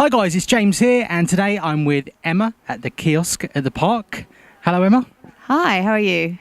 Hi guys, it's James here, and today I'm with Emma at the Kiosk at the park. Hello Emma. Hi, how are you?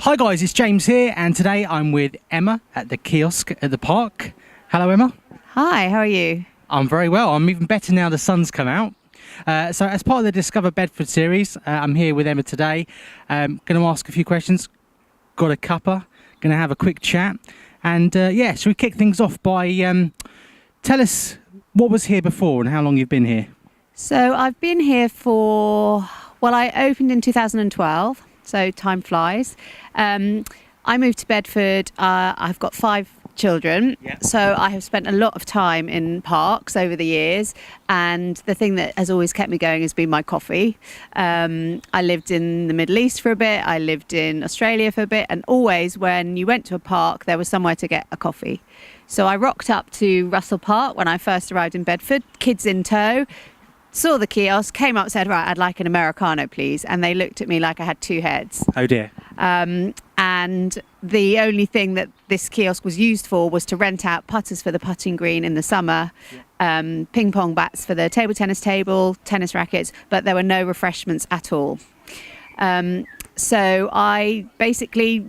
Hi guys, it's James here, and today I'm with Emma at the Kiosk at the park. Hello Emma. Hi, how are you? I'm very well. I'm even better now the sun's come out. So as part of the Discover Bedford series, I'm here with Emma today. Going to ask a few questions. Got a cuppa. Going to have a quick chat. And should we kick things off by tell us what was here before and how long you've been here? So I've been here I opened in 2012, so time flies. I moved to Bedford. I've got 5 children, so I have spent a lot of time in parks over the years, and the thing that has always kept me going has been my coffee. I lived in the Middle East for a bit, I lived in Australia for a bit, and always when you went to a park there was somewhere to get a coffee. So I rocked up to Russell Park when I first arrived in Bedford, kids in tow, saw the kiosk, came up, said, right, I'd like an Americano please, and they looked at me like I had 2 heads. Oh dear. And the only thing that this kiosk was used for was to rent out putters for the putting green in the summer, ping pong bats for the table tennis, tennis rackets, but there were no refreshments at all. So I basically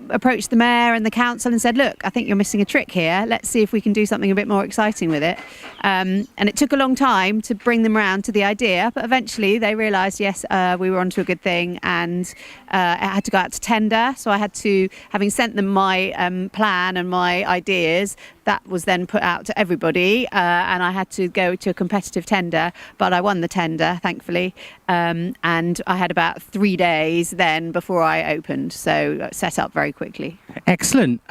approached the mayor and the council and said, look, I think you're missing a trick here. Let's see if we can do something a bit more exciting with it. And it took a long time to bring them around to the idea, but eventually they realised, yes, we were onto a good thing, and it had to go out to tender. So I had to, having sent them my plan and my ideas, that was then put out to everybody, and I had to go to a competitive tender, but I won the tender, thankfully, and I had about 3 days then before I opened, so set up very quickly. Excellent.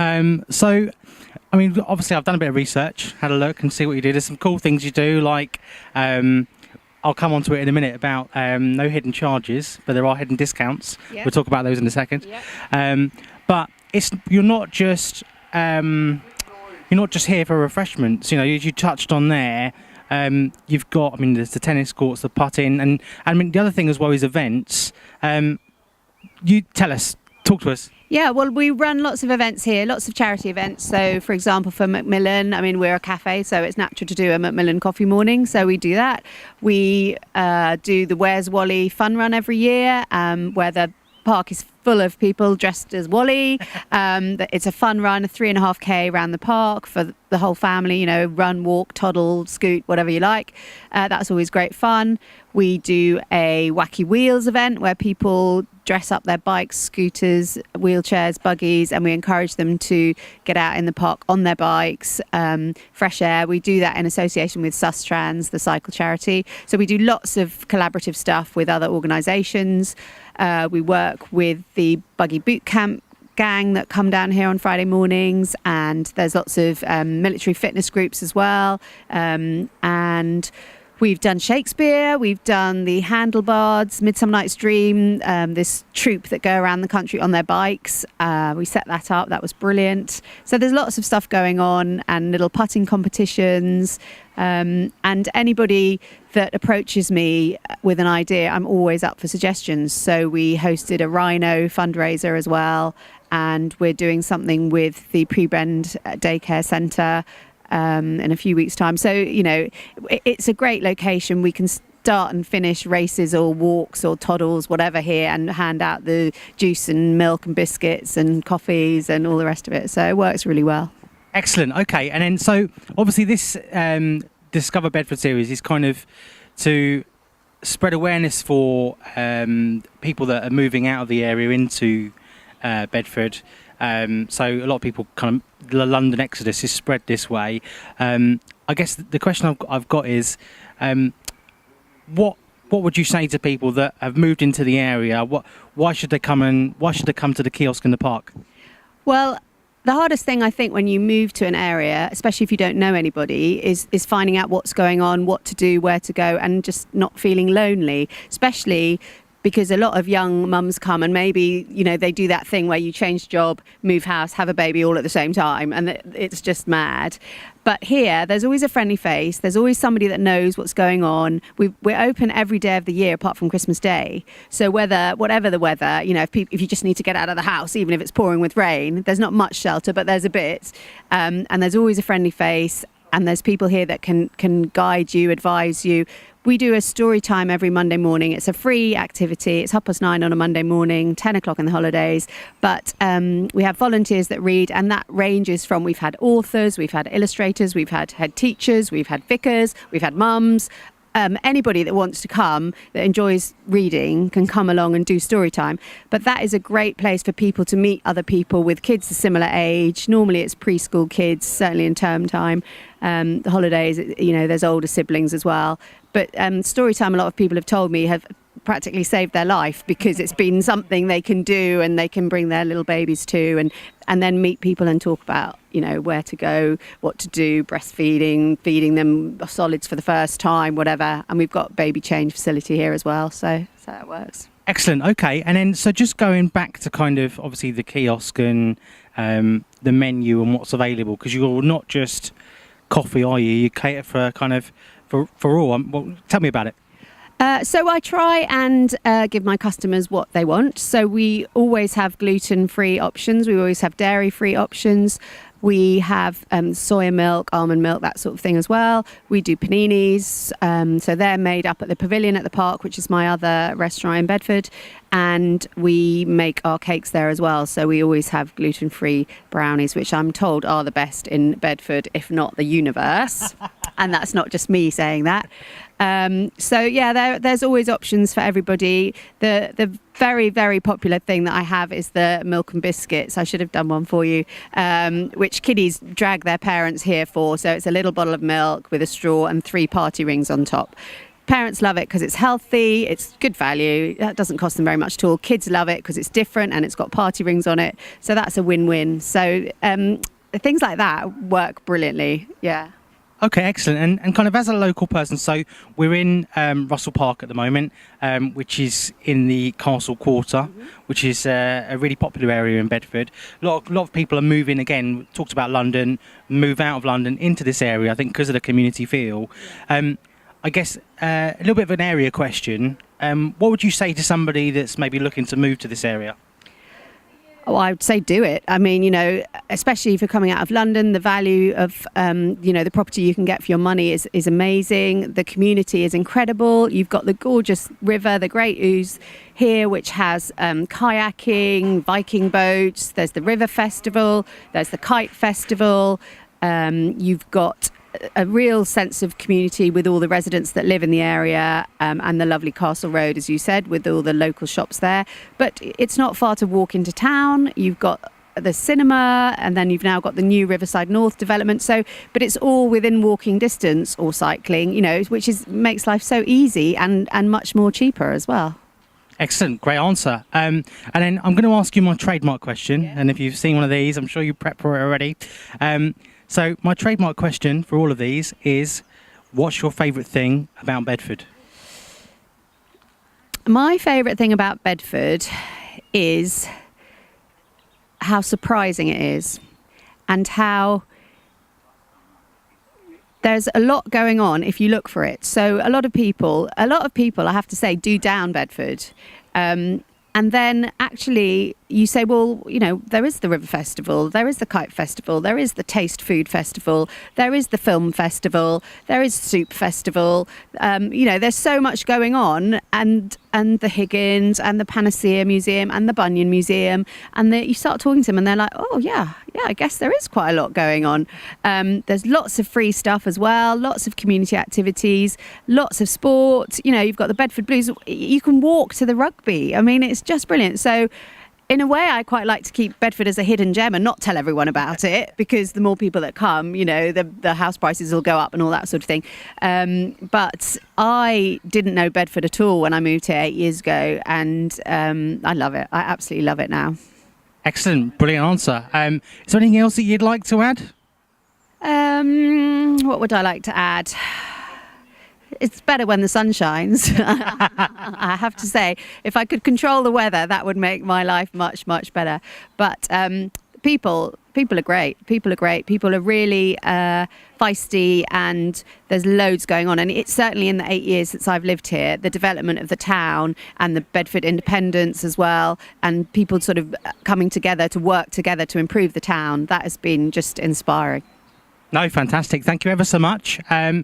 So, I mean, obviously I've done a bit of research, had a look and see what you do. There's some cool things you do, like I'll come on to it in a minute about no hidden charges, but there are hidden discounts. Yep. We'll talk about those in a second. Yep. But you're not just here for refreshments. You know, as you touched on there, you've got, I mean, there's the tennis courts, the putting, and I mean the other thing as well is events. You tell us, talk to us. Yeah, well, we run lots of events here, lots of charity events. So, for example, for Macmillan, I mean, we're a cafe, so it's natural to do a Macmillan coffee morning. So we do that. We do the Where's Wally fun run every year, where the park is full of people dressed as Wally. It's a fun run, a 3.5k around the park for the whole family, you know, run, walk, toddle, scoot, whatever you like. That's always great fun. We do a Wacky Wheels event where people dress up their bikes, scooters, wheelchairs, buggies, and we encourage them to get out in the park on their bikes, fresh air. We do that in association with Sustrans, the cycle charity. So we do lots of collaborative stuff with other organisations. We work with the Buggy Boot Camp gang that come down here on Friday mornings, and there's lots of military fitness groups as well. And we've done Shakespeare, we've done the Handlebards, Midsummer Night's Dream, this troupe that go around the country on their bikes. We set that up, that was brilliant. So there's lots of stuff going on, and little putting competitions. And anybody that approaches me with an idea, I'm always up for suggestions. So we hosted a rhino fundraiser as well, and we're doing something with the Prebend Daycare Centre in a few weeks' time. So, you know, it's a great location. We can start and finish races or walks or toddles, whatever here, and hand out the juice and milk and biscuits and coffees and all the rest of it. So it works really well. Excellent. Okay. And then, so obviously this Discover Bedford series is kind of to spread awareness for people that are moving out of the area into Bedford. So a lot of people kind of, the London exodus is spread this way. I guess the question I've got is, what would you say to people that have moved into the area? Why should they come to the kiosk in the park? Well, the hardest thing, I think, when you move to an area, especially if you don't know anybody, is finding out what's going on, what to do, where to go, and just not feeling lonely, especially because a lot of young mums come and maybe, they do that thing where you change job, move house, have a baby all at the same time, and it's just mad. But here, there's always a friendly face. There's always somebody that knows what's going on. We're open every day of the year apart from Christmas Day. So whatever the weather, if you just need to get out of the house, even if it's pouring with rain, there's not much shelter, but there's a bit. And there's always a friendly face. And there's people here that can guide you, advise you. We do a story time every Monday morning. It's a free activity. It's 9:30 on a Monday morning, 10 o'clock in the holidays. But we have volunteers that read, and that ranges from, we've had authors, we've had illustrators, we've had head teachers, we've had vicars, we've had mums. Anybody that wants to come, that enjoys reading, can come along and do story time. But that is a great place for people to meet other people with kids a similar age. Normally it's preschool kids, certainly in term time. The holidays, there's older siblings as well. But story time, a lot of people have told me, have practically saved their life, because it's been something they can do and they can bring their little babies to, and then meet people and talk about, where to go, what to do, breastfeeding, feeding them solids for the first time, whatever. And we've got baby change facility here as well. So that works. Excellent. Okay. And then, so just going back to kind of obviously the kiosk and the menu and what's available, because you're not just coffee, are you? You cater for kind of for all. Well, tell me about it. So I try and give my customers what they want. So we always have gluten-free options. We always have dairy-free options. We have soya milk, almond milk, that sort of thing as well. We do paninis. So they're made up at the Pavilion at the Park, which is my other restaurant in Bedford. And we make our cakes there as well. So we always have gluten-free brownies, which I'm told are the best in Bedford, if not the universe. And that's not just me saying that. So yeah, there's always options for everybody. The very, very popular thing that I have is the milk and biscuits. I should have done one for you, which kiddies drag their parents here for. So it's a little bottle of milk with a straw and 3 party rings on top. Parents love it because it's healthy, it's good value, that doesn't cost them very much at all. Kids love it because it's different and it's got party rings on it. So that's a win-win. So things like that work brilliantly, yeah. Okay, excellent. And kind of as a local person, so we're in Russell Park at the moment, which is in the Castle Quarter, which is a really popular area in Bedford. A lot of people are moving, again, talked about London, move out of London into this area, I think because of the community feel. I guess a little bit of an area question. What would you say to somebody that's maybe looking to move to this area? Oh, I would say do it. I mean, especially if you're coming out of London, the value of, the property you can get for your money is amazing. The community is incredible. You've got the gorgeous river, the Great Ouse here, which has kayaking, Viking boats. There's the River Festival. There's the Kite Festival. You've got a real sense of community with all the residents that live in the area, and the lovely Castle Road, as you said, with all the local shops there. But it's not far to walk into town. You've got the cinema, and then you've now got the new Riverside North development. But it's all within walking distance or cycling, which makes life so easy and much more cheaper as well. Excellent, great answer. And then I'm going to ask you my trademark question, and if you've seen one of these, I'm sure you prepped for it already. So my trademark question for all of these is, what's your favourite thing about Bedford? My favourite thing about Bedford is how surprising it is, and how there's a lot going on if you look for it. So a lot of people, I have to say, do down Bedford. And then actually you say, well, there is the River Festival, there is the Kite Festival, there is the Taste Food Festival, there is the Film Festival, there is Soup Festival. There's so much going on, and the Higgins and the Panacea Museum and the Bunyan Museum, and you start talking to them and they're like, oh yeah, I guess there is quite a lot going on. There's lots of free stuff as well, lots of community activities, lots of sport. You've got the Bedford Blues. You can walk to the rugby. I mean, it's just brilliant. So in a way, I quite like to keep Bedford as a hidden gem and not tell everyone about it, because the more people that come, the house prices will go up and all that sort of thing. But I didn't know Bedford at all when I moved here 8 years ago, and I love it. I absolutely love it now. Excellent, brilliant answer. Is there anything else that you'd like to add? What would I like to add? It's better when the sun shines. I have to say, if I could control the weather, that would make my life much, much better. But people are great. People are great. People are really feisty, and there's loads going on. And it's certainly in the 8 years since I've lived here, the development of the town and the Bedford independence as well, and people sort of coming together to work together to improve the town. That has been just inspiring. No, fantastic. Thank you ever so much. Do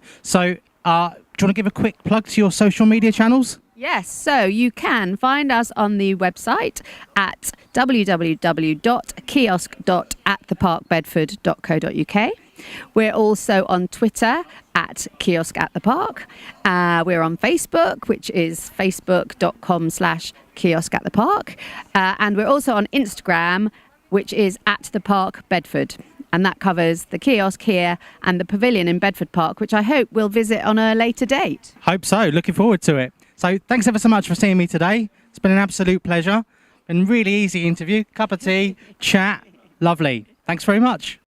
you want to give a quick plug to your social media channels? Yes, so you can find us on the website at www.kiosk.attheparkbedford.co.uk. We're also on Twitter at Kiosk at the Park. We're on Facebook, which is facebook.com/Kiosk at the Park. And we're also on Instagram, which is at the Park Bedford. And that covers the kiosk here and the pavilion in Bedford Park, which I hope we'll visit on a later date. Hope so. Looking forward to it. So thanks ever so much for seeing me today. It's been an absolute pleasure. Been a really easy interview. Cup of tea, chat. Lovely. Thanks very much.